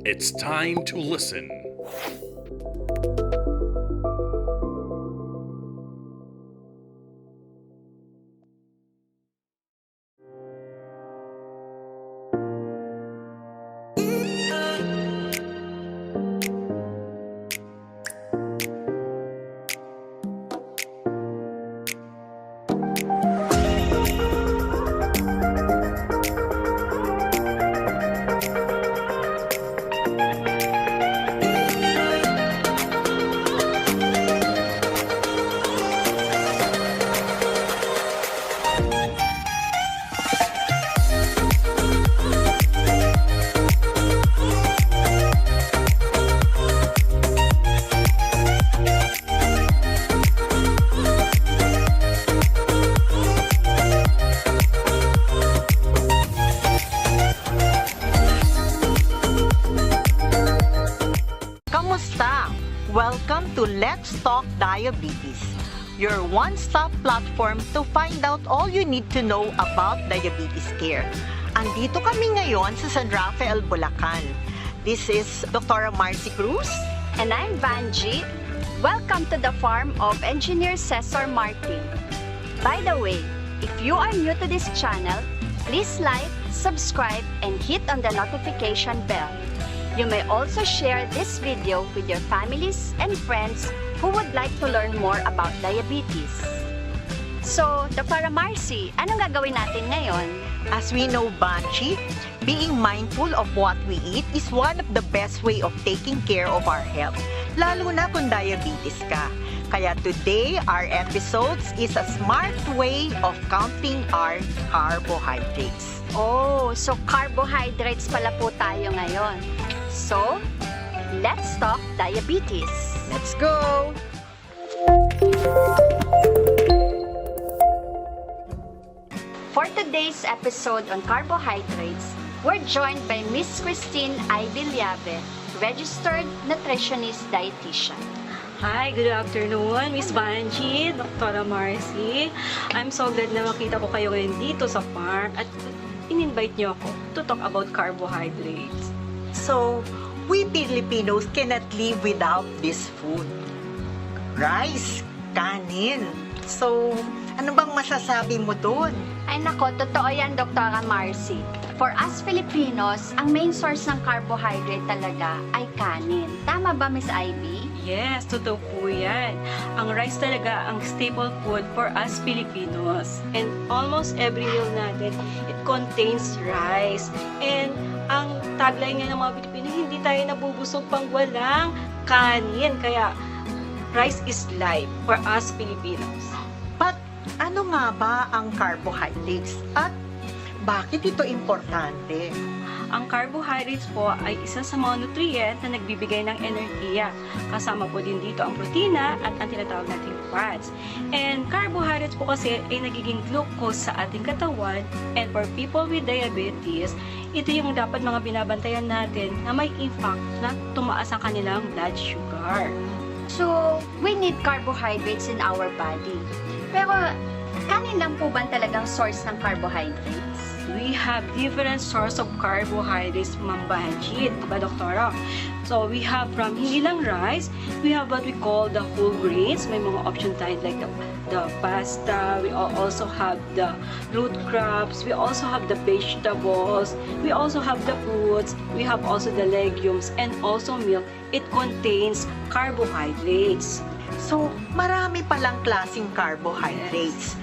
It's time to listen. Kamusta? Welcome to Let's Talk Diabetes, your one-stop platform to find out all you need to know about diabetes care. Andito kami ngayon sa San Rafael, Bulacan. This is Dr. Marcy Cruz. And I'm Vanji. Welcome to the farm of Engineer Cesar Martin. By the way, if you are new to this channel, please like, subscribe, and hit on the notification bell. You may also share this video with your families and friends who would like to learn more about diabetes. So, Dr. Marcy, anong gagawin natin ngayon? As we know, Banchi, being mindful of what we eat is one of the best way of taking care of our health, lalo na kung diabetes ka. Kaya today, our episodes is a smart way of counting our carbohydrates. Oh, so carbohydrates pala po tayo ngayon. So, let's talk diabetes. Let's go! For today's episode on carbohydrates, we're joined by Miss Christine I. Villave, registered nutritionist dietitian. Hi, good afternoon, Miss Banji, Dr. Marcy. I'm so glad na makita ko kayo ngayon dito sa park at in-invite niyo ako to talk about carbohydrates. So, we Filipinos cannot live without this food. Rice, kanin. So, ano bang masasabi mo doon? Ay nako, totoo yan, Dr. Marcy. For us Filipinos, ang main source ng carbohydrate talaga ay kanin. Tama ba, Miss Ivy? Yes, totoo po yan. Ang rice talaga ang staple food for us Filipinos. And almost every meal natin, it contains rice. And ang tagline nga ng mga Pilipino, hindi tayo nabubusog pang walang kanin. Kaya, rice is life for us Filipinos. But, ano nga ba ang carbohydrates? At bakit ito importante? Ang carbohydrates po ay isa sa mga nutrient na nagbibigay ng enerhiya. Kasama po din dito ang protina at ang tinatawag nating fats. And carbohydrates po kasi ay nagiging glucose sa ating katawan. And for people with diabetes, ito yung dapat mga binabantayan natin na may impact na tumaas ang kanilang blood sugar. So, we need carbohydrates in our body. Pero, kanin lang po ba talagang source ng carbohydrates? We have different source of carbohydrates, Ma'am Banji, diba, Doktora? So, we have from hindi lang rice, we have what we call the whole grains. May mga option tayo like the pasta, we also have the root crops, we also have the vegetables, we also have the fruits, we have also the legumes, and also milk. It contains carbohydrates. So, marami palang klaseng carbohydrates.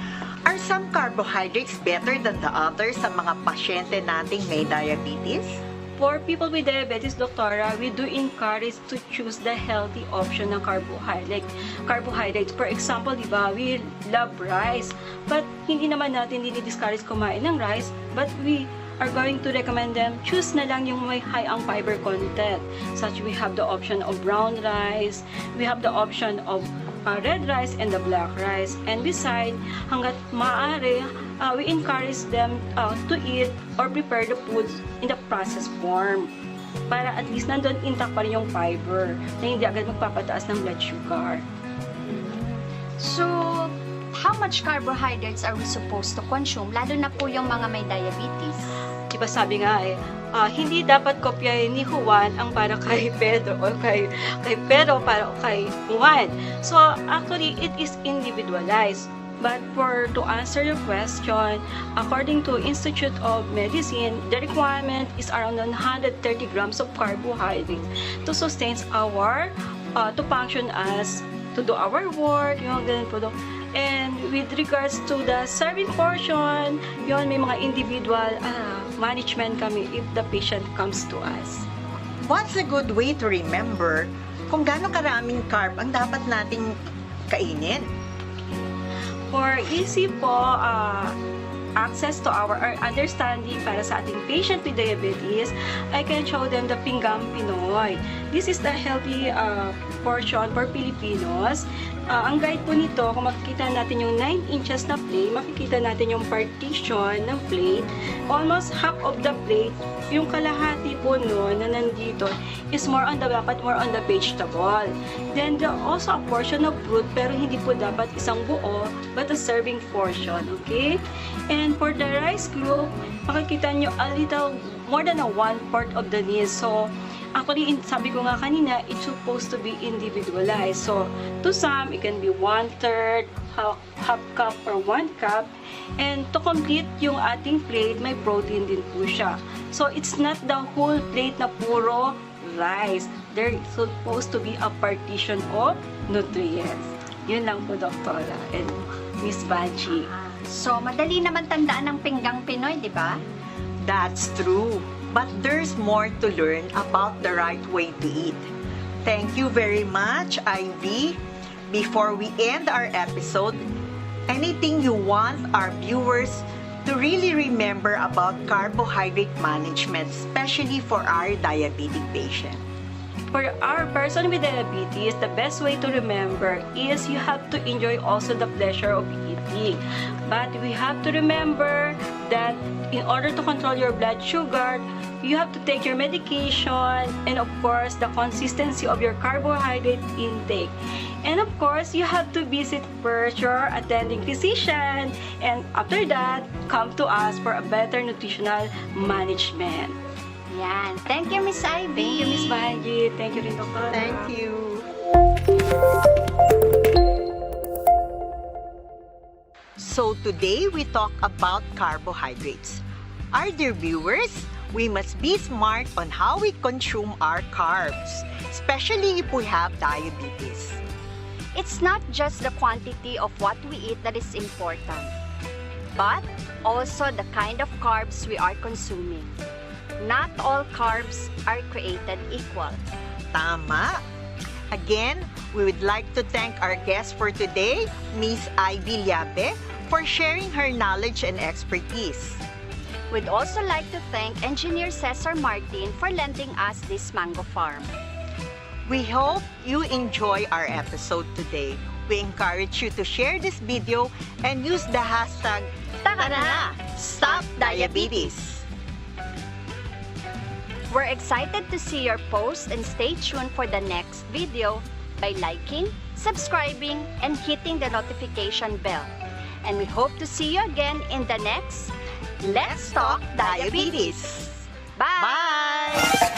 Are some carbohydrates better than the others sa mga pasyente nating may diabetes? For people with diabetes, Doktora, we do encourage to choose the healthy option ng carbohydrates. For example, di ba, we love rice. But hindi naman natin discourage kumain ng rice. But we are going to recommend them, choose na lang yung may high ang fiber content. Such we have the option of brown rice, we have the option of red rice and the black rice. And beside, hanggat maaari, we encourage them to eat or prepare the foods in the processed form. Para at least nandun intact pa rin yung fiber na hindi agad magpapataas ng blood sugar. So, how much carbohydrates are we supposed to consume? Lalo na po yung mga may diabetes. di ba sabi nga hindi dapat kopyahin ni Juan ang para kay Pedro o kay Pedro para kay Juan. So actually, it is individualized. But to answer your question, according to Institute of Medicine, the requirement is around 130 grams of carbohydrates to sustain our, to function as, to do our work, yung ganun po. And with regards to the serving portion, yun, may mga individual management kami if the patient comes to us. What's a good way to remember kung gaano karaming carb ang dapat nating kainin? For easy po, access to our understanding para sa ating patient with diabetes, I can show them the Pinggang Pinoy. This is the healthy portion for Filipinos. Ang guide po nito, kung makikita natin yung 9 inches na plate, makikita natin yung partition ng plate. Almost half of the plate, yung kalahati po nun na nandito is more on the dapat more on the vegetable. Then there also a portion of fruit, pero hindi po dapat isang buo, but a serving portion, okay? And for the rice group, makikita nyo a little more than a 1/4 of the needs. So actually, sabi ko nga kanina, it's supposed to be individualized. So, to some, it can be 1/3, half cup, or 1 cup. And to complete yung ating plate, may protein din po siya. So, it's not the whole plate na puro rice. There is supposed to be a partition of nutrients. Yun lang po, Doktora and Miss Banchi. So, madali naman tandaan ng Pinggang Pinoy, di ba? That's true. But there's more to learn about the right way to eat. Thank you very much, Ivy. Before we end our episode, anything you want our viewers to really remember about carbohydrate management, especially for our diabetic patient? For our person with diabetes, the best way to remember is you have to enjoy also the pleasure of eating. But we have to remember that in order to control your blood sugar, you have to take your medication, and of course, the consistency of your carbohydrate intake. And of course, you have to visit first your attending physician, and after that, come to us for a better nutritional management. Yan. Thank you, Miss Ivy. Thank you, Miss Banji. Thank you rin, Dr. Thank you. So today we talk about carbohydrates. Our dear viewers, we must be smart on how we consume our carbs, especially if we have diabetes. It's not just the quantity of what we eat that is important, but also the kind of carbs we are consuming. Not all carbs are created equal. Tama. Again, we would like to thank our guest for today, Miss Ivy Liabe, for sharing her knowledge and expertise. We'd also like to thank Engineer Cesar Martin for lending us this mango farm. We hope you enjoy our episode today. We encourage you to share this video and use the hashtag Tara na! Stop Diabetes. We're excited to see your post and stay tuned for the next video by liking, subscribing, and hitting the notification bell. And we hope to see you again in the next Let's Talk Diabetes. Bye! Bye!